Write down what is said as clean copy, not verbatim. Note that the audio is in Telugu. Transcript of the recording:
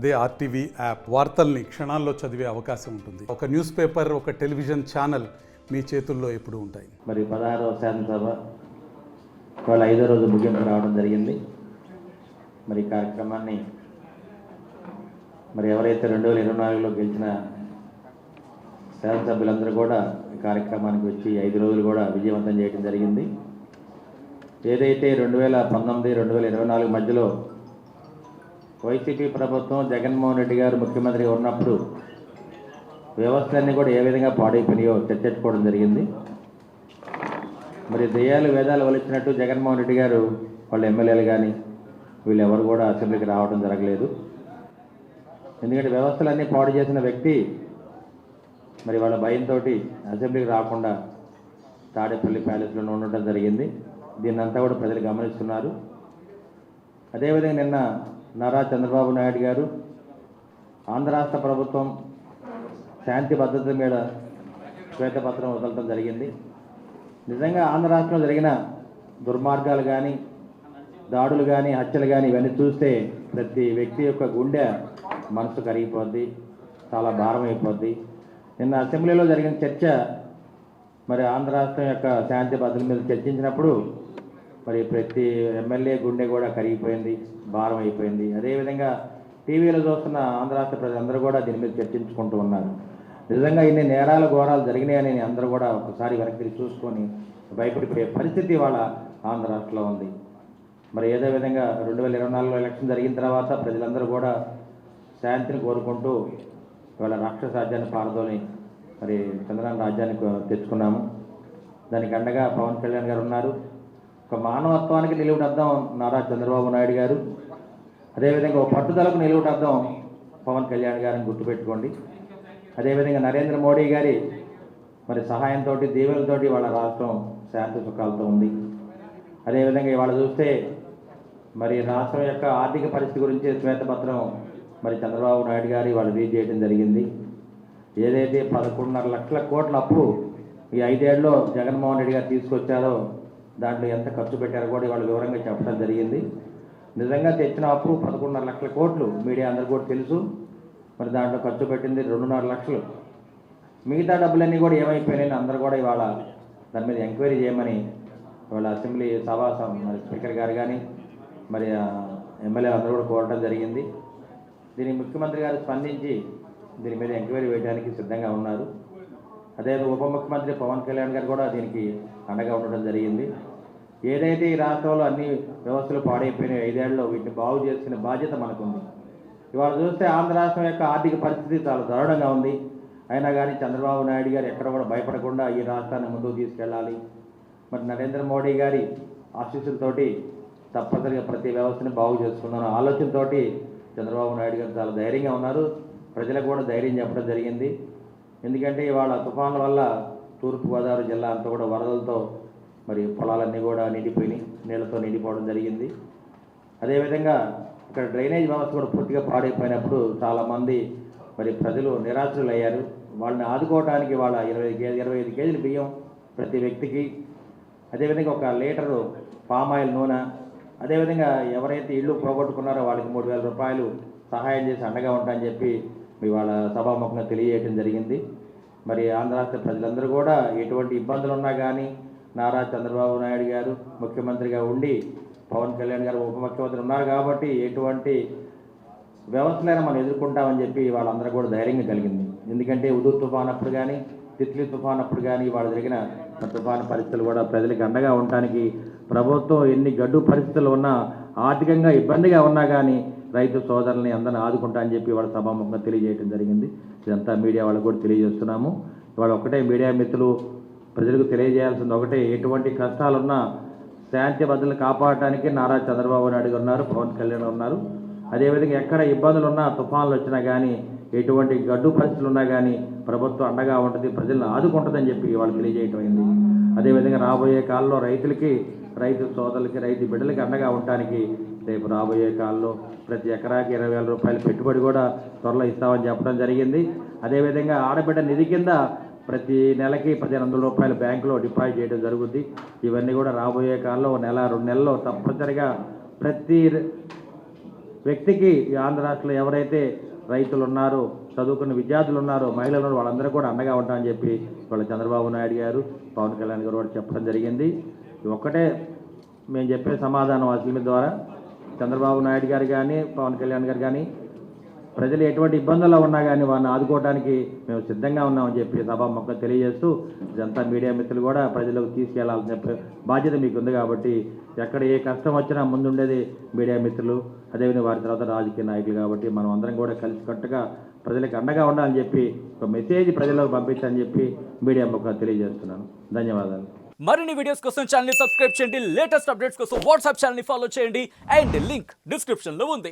అదే ఆర్టీవీ యాప్ వార్తల్ని క్షణాల్లో చదివే అవకాశం ఉంటుంది. ఒక న్యూస్ పేపర్, ఒక టెలివిజన్ ఛానల్ మీ చేతుల్లో ఎప్పుడూ ఉంటాయి. మరి 16వ శాసనసభ వాళ్ళ 5వ రోజు ముగింపు రావడం జరిగింది. మరి ఈ కార్యక్రమాన్ని మరి ఎవరైతే 2024లో గెలిచిన శాసనసభ్యులందరూ కూడా ఈ కార్యక్రమానికి వచ్చి 5 రోజులు కూడా విజయవంతం చేయడం జరిగింది. ఏదైతే 2019, 2024 మధ్యలో వైసీపీ ప్రభుత్వం జగన్మోహన్ రెడ్డి గారు ముఖ్యమంత్రిగా ఉన్నప్పుడు వ్యవస్థలన్నీ కూడా ఏ విధంగా పాడైపోయినాయో చర్చించుకోవడం జరిగింది. మరి దెయ్యాలు వేదాలు వలిచినట్టు జగన్మోహన్ రెడ్డి గారు వాళ్ళ ఎమ్మెల్యేలు కానీ వీళ్ళు ఎవరు కూడా అసెంబ్లీకి రావడం జరగలేదు. ఎందుకంటే వ్యవస్థలన్నీ పాడు చేసిన వ్యక్తి మరి వాళ్ళ భయంతో అసెంబ్లీకి రాకుండా తాడేపల్లి ప్యాలెస్లో ఉండటం జరిగింది. దీన్నంతా కూడా ప్రజలు గమనిస్తున్నారు. అదేవిధంగా నిన్న నారా చంద్రబాబు నాయుడు గారు ఆంధ్ర రాష్ట్ర ప్రభుత్వం శాంతి భద్రత మీద శ్వేతపత్రం వదలటం జరిగింది. నిజంగా ఆంధ్ర రాష్ట్రంలో జరిగిన దుర్మార్గాలు కానీ, దాడులు కానీ, హత్యలు కానీ ఇవన్నీ చూస్తే ప్రతి వ్యక్తి యొక్క గుండె మనసు కరిగిపోద్ది, చాలా భారం అయిపోద్ది. నిన్న అసెంబ్లీలో జరిగిన చర్చ మరి ఆంధ్ర రాష్ట్రం యొక్క శాంతి భద్రత మీద చర్చించినప్పుడు మరి ప్రతి ఎమ్మెల్యే గుండె కూడా కరిగిపోయింది, భారం అయిపోయింది. అదేవిధంగా టీవీలో చూస్తున్న ఆంధ్ర రాష్ట్ర ప్రజలందరూ కూడా దీని మీద చర్చించుకుంటూ ఉన్నారు. నిజంగా ఇన్ని నేరాలు ఘోరాలు జరిగినాయని అందరూ కూడా ఒకసారి వెనక్కి తిరిగి చూసుకొని భయపడిపోయే పరిస్థితి వాళ్ళ ఆంధ్ర రాష్ట్రంలో ఉంది. మరి ఏదో విధంగా 2024లో ఎలక్షన్ జరిగిన తర్వాత ప్రజలందరూ కూడా శాంతిని కోరుకుంటూ వాళ్ళ రాక్షస రాజ్యాన్ని పారదోని మరి చంద్రబాబు రాజ్యాన్ని తెచ్చుకున్నాము. దానికి అండగా పవన్ కళ్యాణ్ గారు ఉన్నారు. ఒక మానవత్వానికి నిలువుటద్దాం నారా చంద్రబాబు నాయుడు గారు, అదేవిధంగా ఒక పట్టుదలకు నిలువుటద్దాం పవన్ కళ్యాణ్ గారిని గుర్తుపెట్టుకోండి. అదేవిధంగా నరేంద్ర మోడీ గారి మరి సహాయంతో, దీవెనలతోటి వాళ్ళ రాష్ట్రం శాంతి సుఖాలతో ఉంది. అదేవిధంగా ఇవాళ చూస్తే మరి రాష్ట్రం యొక్క ఆర్థిక పరిస్థితి గురించి శ్వేతపత్రం మరి చంద్రబాబు నాయుడు గారు వాళ్ళు రిలీజ్ చేయడం జరిగింది. ఏదైతే 11.5 లక్షల కోట్ల అప్పు ఈ 5 ఏళ్ళలో జగన్మోహన్ రెడ్డి గారు తీసుకొచ్చారో దాంట్లో ఎంత ఖర్చు పెట్టారో కూడా వాళ్ళు వివరంగా చెప్పడం జరిగింది. నిజంగా తెచ్చిన అప్పు 11.5 లక్షల కోట్లు మీడియా అందరికీ కూడా తెలుసు. మరి దాంట్లో ఖర్చు పెట్టింది 2.5 లక్షలు. మిగతా డబ్బులన్నీ కూడా ఏమైపోయినాయని అందరూ కూడా ఇవాళ దాని మీద ఎంక్వైరీ చేయమని వాళ్ళ అసెంబ్లీ మరి స్పీకర్ గారు కానీ మరి ఎమ్మెల్యేలు అందరూ కూడా కోరడం జరిగింది. దీనికి ముఖ్యమంత్రి గారు స్పందించి దీని మీద ఎంక్వైరీ వేయడానికి సిద్ధంగా ఉన్నారు. అదే ఉప ముఖ్యమంత్రి పవన్ కళ్యాణ్ గారు కూడా దీనికి అండగా ఉండడం జరిగింది. ఏదైతే ఈ రాష్ట్రంలో అన్ని వ్యవస్థలు పాడైపోయినాయి 5 ఏళ్ళలో వీటిని బాగు చేసిన బాధ్యత మనకుంది. ఇవాళ చూస్తే ఆంధ్ర రాష్ట్రం యొక్క ఆర్థిక పరిస్థితి చాలా దారుణంగా ఉంది. అయినా కానీ చంద్రబాబు నాయుడు గారు ఎక్కడ కూడా భయపడకుండా ఈ రాష్ట్రాన్ని ముందుకు తీసుకెళ్ళాలి. మరి నరేంద్ర మోడీ గారి ఆశీస్సులతోటి తప్పనిసరిగా ప్రతి వ్యవస్థని బాగు చేసుకున్న ఆలోచనతోటి చంద్రబాబు నాయుడు గారు చాలా ధైర్యంగా ఉన్నారు. ప్రజలకు కూడా ధైర్యం చెప్పడం జరిగింది. ఎందుకంటే ఇవాళ తుఫాన్ల వల్ల తూర్పుగోదావరి జిల్లా అంతా కూడా వరదలతో మరి పొలాలన్నీ కూడా నిండిపోయినాయి, నీళ్లతో నిండిపోవడం జరిగింది. అదేవిధంగా ఇక్కడ డ్రైనేజ్ వ్యవస్థ కూడా పూర్తిగా పాడైపోయినప్పుడు చాలామంది మరి ప్రజలు నిరాశ్రులు అయ్యారు. వాళ్ళని ఆదుకోవడానికి వాళ్ళ 25 కేజీల బియ్యం ప్రతి వ్యక్తికి, అదేవిధంగా 1 లీటరు పామాయిల్ నూనె, అదేవిధంగా ఎవరైతే ఇళ్ళు పోగొట్టుకున్నారో వాళ్ళకి 3,000 రూపాయలు సహాయం చేసి అండగా ఉంటాయని చెప్పి మీ వాళ్ళ సభాముఖంగా తెలియజేయడం జరిగింది. మరి ఆంధ్ర రాష్ట్ర ప్రజలందరూ కూడా ఎటువంటి ఇబ్బందులు ఉన్నా కానీ నారా చంద్రబాబు నాయుడు గారు ముఖ్యమంత్రిగా ఉండి పవన్ కళ్యాణ్ గారు ఉప ముఖ్యమంత్రి ఉన్నారు కాబట్టి ఎటువంటి వ్యవస్థలైనా మనం ఎదుర్కొంటామని చెప్పి వాళ్ళందరూ కూడా ధైర్యంగా కలిగింది. ఎందుకంటే ఉదూ తుఫాన్ అప్పుడు కానీ, తిత్లీ తుఫాన్ అప్పుడు కానీ వాళ్ళు జరిగిన తుఫాను పరిస్థితులు కూడా ప్రజలకు అండగా ఉండటానికి ప్రభుత్వం ఎన్ని గడ్డు పరిస్థితులు ఉన్నా, ఆర్థికంగా ఇబ్బందిగా ఉన్నా కానీ రైతు సోదరుల్ని అందరిని ఆదుకుంటా అని చెప్పి వాళ్ళ సభాముఖంగా తెలియజేయడం జరిగింది. ఇదంతా మీడియా వాళ్ళకు కూడా తెలియజేస్తున్నాము. ఇవాళ ఒకటే మీడియా మిత్రులు ప్రజలకు తెలియజేయాల్సింది ఒకటే, ఎటువంటి కష్టాలున్నా శాంతి భద్రతలు కాపాడటానికి నారా చంద్రబాబు నాయుడు గారు ఉన్నారు, పవన్ కళ్యాణ్ ఉన్నారు. అదేవిధంగా ఎక్కడ ఇబ్బందులు ఉన్నా, తుఫాన్లు వచ్చినా కానీ, ఎటువంటి గడ్డు పరిస్థితులు ఉన్నా కానీ ప్రభుత్వం అండగా ఉంటుంది, ప్రజలను ఆదుకుంటుందని చెప్పి వాళ్ళు తెలియజేయటం అయింది. అదేవిధంగా రాబోయే కాలంలో రైతులకి, రైతు సోదరులకి, రైతు బిడ్డలకి అండగా ఉండటానికి రేపు రాబోయే కాలంలో ప్రతి ఎకరాకి 20,000 రూపాయలు పెట్టుబడి కూడా త్వరలో ఇస్తామని చెప్పడం జరిగింది. అదేవిధంగా ఆడబిడ్డ నిధి కింద ప్రతి నెలకి 1,500 రూపాయలు బ్యాంకులో డిపాజిట్ చేయడం జరుగుద్ది. ఇవన్నీ కూడా రాబోయే కాలంలో 1 నెల 2 నెలల్లో తప్పనిసరిగా ప్రతి వ్యక్తికి ఈ ఆంధ్ర రాష్ట్రంలో ఎవరైతే రైతులు ఉన్నారో, చదువుకున్న విద్యార్థులు ఉన్నారో, మహిళలు ఉన్నారో వాళ్ళందరూ కూడా అండగా ఉంటామని చెప్పి వాళ్ళ చంద్రబాబు నాయుడు గారు, పవన్ కళ్యాణ్ గారు కూడా చెప్పడం జరిగింది. ఒక్కటే మేము చెప్పే సమాధానం అసలు ద్వారా చంద్రబాబు నాయుడు గారు కానీ, పవన్ కళ్యాణ్ గారు కానీ ప్రజలు ఎటువంటి ఇబ్బందుల్లో ఉన్నా కానీ వారిని ఆదుకోవడానికి మేము సిద్ధంగా ఉన్నామని చెప్పి సభాముఖంగా తెలియజేస్తూ, ఇదంతా మీడియా మిత్రులు కూడా ప్రజలకు తీసుకెళ్లాల్సిన బాధ్యత మీకు ఉంది కాబట్టి ఎక్కడ ఏ కష్టం వచ్చినా ముందుండేది మీడియా మిత్రులు, అదేవిధంగా వారి తర్వాత రాజకీయ నాయకులు కాబట్టి మనం అందరం కూడా కలిసికట్టుగా ప్రజలకు అండగా ఉండాలని చెప్పి ఒక మెసేజ్ ప్రజలకు పంపించాలని చెప్పి మీడియా ముఖంగా తెలియజేస్తున్నాను. ధన్యవాదాలు. మరిన్ని వీడియోస్ కోసం ఛానల్ ని సబ్స్క్రైబ్ చేయండి. లేటెస్ట్ అప్డేట్స్ కోసం వాట్సాప్ ఛానల్ ని ఫాలో చేయండి. అండ్ లింక్ డిస్క్రిప్షన్ లో ఉంది.